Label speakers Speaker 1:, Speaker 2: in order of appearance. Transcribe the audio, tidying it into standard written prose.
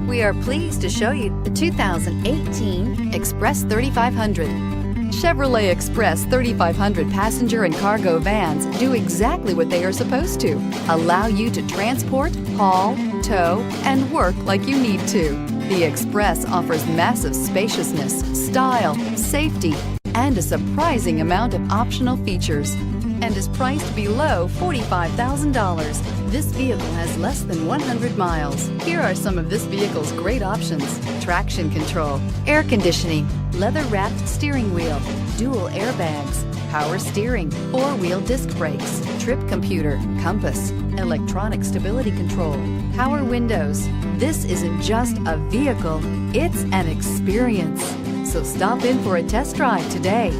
Speaker 1: We are pleased to show you the 2018 Express 3500. Chevrolet Express 3500 passenger and cargo vans do exactly what they are supposed to. Allow you to transport, haul, tow, and work like you need to. The Express offers massive spaciousness, style, safety, and a surprising amount of optional features, and is priced below $45,000. This vehicle has less than 100 miles. Here are some of this vehicle's great options: traction control, air conditioning, leather-wrapped steering wheel, dual airbags, power steering, four-wheel disc brakes, trip computer, compass, electronic stability control, power windows. This isn't just a vehicle, it's an experience. So stop in for a test drive today.